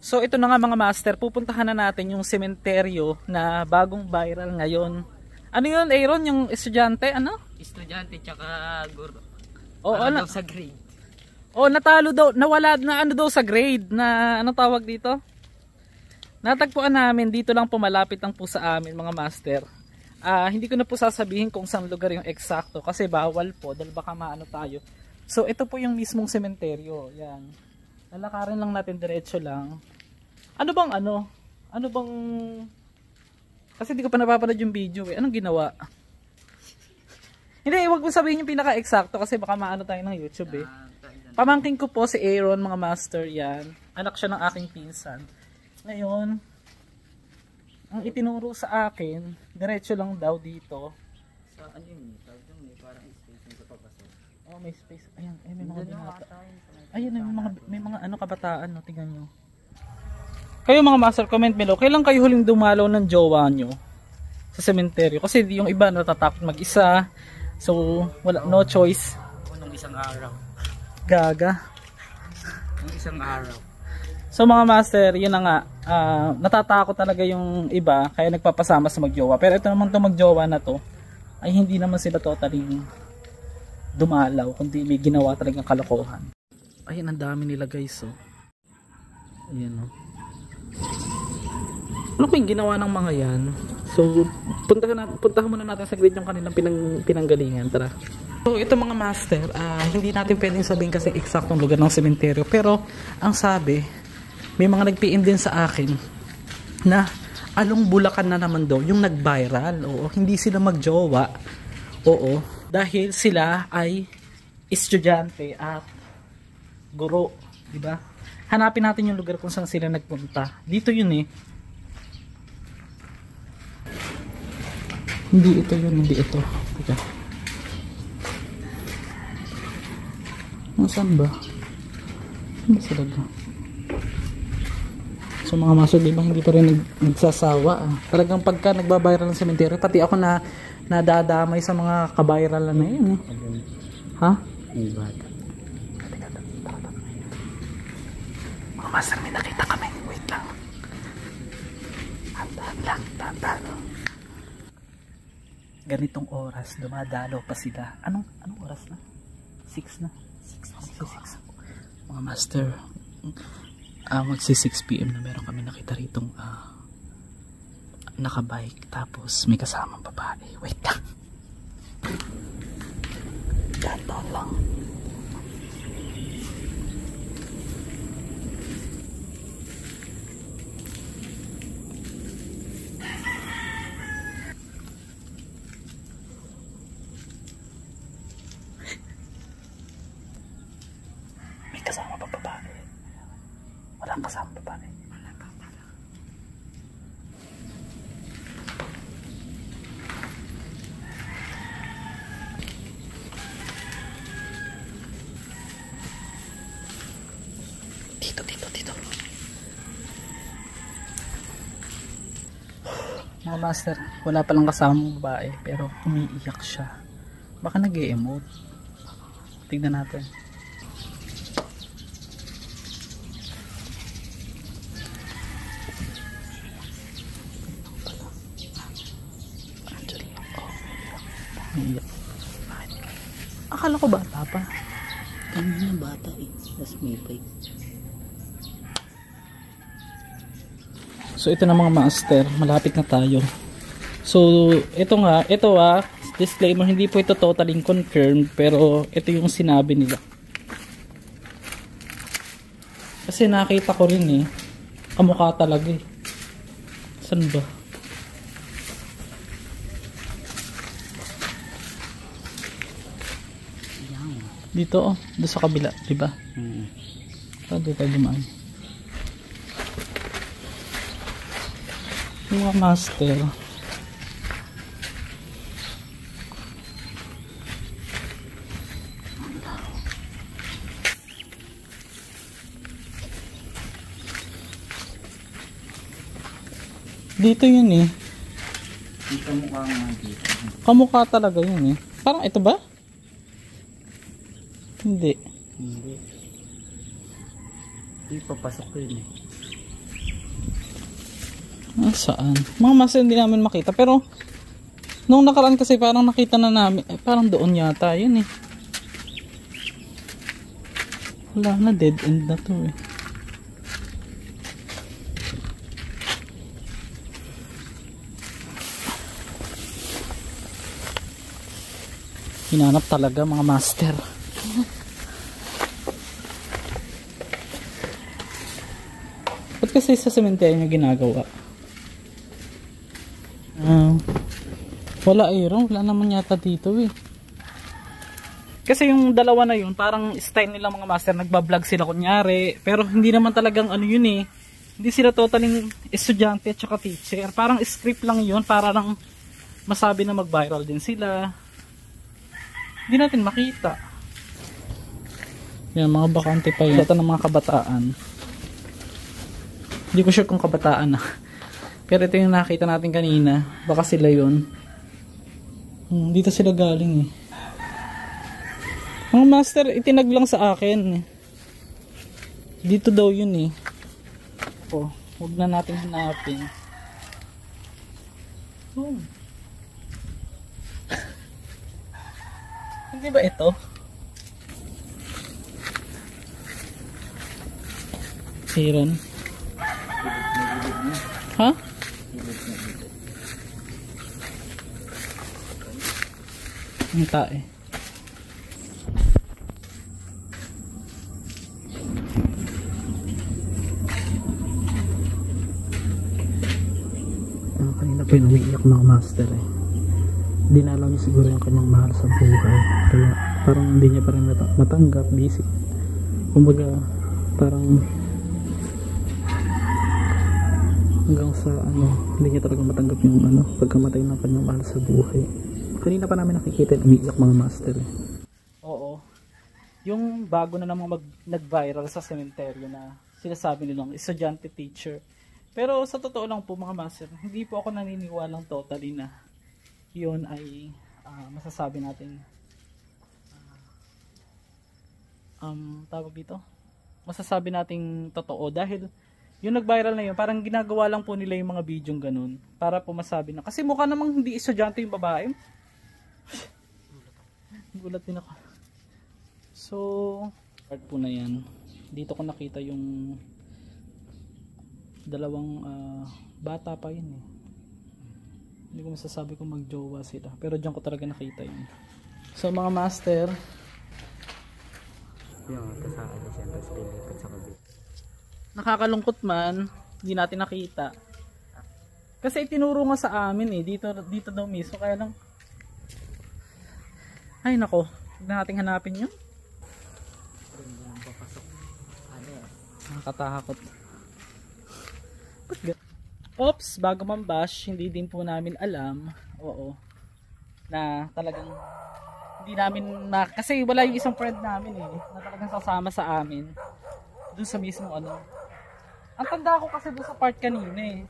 So ito na nga mga master, pupuntahan na natin yung sementeryo na bagong viral ngayon. Ano yun Aaron, yung estudyante, ano? Estudyante tsaka guro. O ano? Daw sa grade. O natalo daw, nawala na ano daw sa grade na ano tawag dito? Natagpuan namin, dito lang po malapit lang po sa amin mga master. Hindi ko na po sasabihin kung saan lugar yung eksakto kasi bawal po dahil baka maano tayo. So ito po yung mismong sementeryo, yan. Lalakarin lang natin diretso lang. Ano bang ano? Ano bang... Kasi di ko pa napapanood yung video eh. Anong ginawa? Hindi, wag mo sabihin yung pinaka-eksakto kasi baka maano tayo ng YouTube eh. Pamangkin ko po si Aaron mga master yan. Anak siya ng aking pinsan. Ngayon, ang itinuro sa akin, diretso lang daw dito. Sa ano yun? May parang space yung sa papasok. Oh, may space. Ayan, may mga binata. Ayun, may mga ano kabataan, no? Tingnan nyo. Kayo mga master, comment below. Kailan kayo huling dumalaw ng jowa nyo sa sementeryo? Kasi yung iba natatakot mag-isa. So, wala, no choice. Nung isang araw. Gaga. Nung isang araw. So mga master, yun na nga. Natatakot talaga yung iba. Kaya nagpapasama sa magjowa. Pero ito naman itong magjowa na to ay hindi naman sila totally dumalaw. Kundi may ginawa talagang kalokohan. Ayun, ang dami nila guys. Oh. Ayan o. Oh. Ano kung ginawa ng mga yan? So, puntahan muna natin sa grid yung kanilang pinanggalingan. Tara. So, ito mga master, hindi natin pwedeng sabihin kasi eksaktong lugar ng sementeryo. Pero, ang sabi, may mga nag-PM din sa akin na Along Bulacan na naman daw yung nag-viral. Oo, hindi sila magjowa. Oo, dahil sila ay estudyante at guro. Diba? Hanapin natin yung lugar kung saan sila nagpunta. Dito yun eh. Hindi ito yun, hindi ito. Teka. Saan ba? Hindi sila ba? So mga maso, diba, hindi pa rin nagsasawa. Talagang pagka nagbabiral ng sementeryo, pati ako na nadadamay sa mga kabiral na yun eh. Ha? May bata. Mga master, may nakita kami. Wait lang. Andahan lang, tantan. Ganitong oras, dumadalo pa sila. Anong oras na? 6 na? 6. Mga master, magsi 6 PM na meron kami nakita ritong nakabike tapos may kasamang babae. Wait lang. Dandan lang. Kasama pa babae. Walang kasama babae. Dito. Mga master, wala palang kasamang babae pero umiiyak siya. Baka nag-e-emote. Tignan natin. Akala ko bata pa. Kanina bata eh. Tapos may bike. So ito na mga master, malapit na tayo. So ito disclaimer, hindi po ito totally confirmed, pero ito yung sinabi nila. Kasi nakita ko rin eh, kamukha talaga eh. Saan ba? Dito doon sa kabila, di ba? Dito tayo dumaan. Yung mga master. Dito yun eh. Kamukha nga dito. Kamukha talaga yun eh. Parang ito ba? Hindi. Hindi papasok ko yun eh. Saan? Mga master hindi namin makita. Pero, nung nakaraan kasi parang nakita na namin. Parang doon yata yun eh. Wala na, dead end na to eh. Hinanap talaga mga master. Ba't kasi sa cemetery nyo ginagawa? Wala wala naman yata dito eh. Kasi yung dalawa na yun, parang style nilang mga master, nagbablog sila kunyari. Pero hindi naman talagang ano yun eh. Hindi sila totaling estudyante at saka teacher. Parang script lang yun para lang masabi na mag-viral din sila. Hindi natin makita. Yan, mga bakante pa yun. Ito ng mga kabataan. Hindi ko sure kung kabataan na. Pero ito yung nakita natin kanina. Baka sila yun. Dito sila galing eh. Mga master, itinag lang sa akin. Dito daw yun eh. Oh, huwag na natin hanapin. Hindi ba ito? Siron. Ha? Ang tae. Kanina pa yung umiiyak mga master eh. Dinalaw niya siguro yung kanyang mahal sa buhay. Kaya parang hindi niya pa rin matanggap. Busy. Kumbaga parang hanggang sa hindi niya talaga matanggap yung pagkamatay ng kanyang mahal sa buhay. Kanina pa namin nakikita yung umiiyak mga master eh. Oo. Yung bago na namang nag-viral sa sementeryo na sinasabi nilang estudyante teacher. Pero sa totoo lang po mga master, hindi po ako naniniwalang totally na yun ay masasabi natin tawag dito, masasabi nating totoo dahil yung nag-viral na yun parang ginagawa lang po nila yung mga bidyong ganun para po masabi na, kasi mukha namang hindi estudyante yung babae. Gulat din ako. So part po na yan, dito ko nakita yung dalawang bata pa yun eh. Hindi ko masasabi kung magjowa sila, pero diyan ko talaga nakita yun. So mga master, yung kasama niya siyempre sa pilipat sa kabit. nakakalungkot man hindi natin nakita kasi itinuro nga sa amin eh, dito daw mismo, kaya lang ay nako, huwag na nating hanapin yun. Nakakatakot. Oops, bago mambash, hindi din po namin alam, na talagang hindi namin kasi wala yung isang friend namin eh, na talagang sasama sa amin dun sa mismo Ang tanda ko kasi dun sa part kanina eh,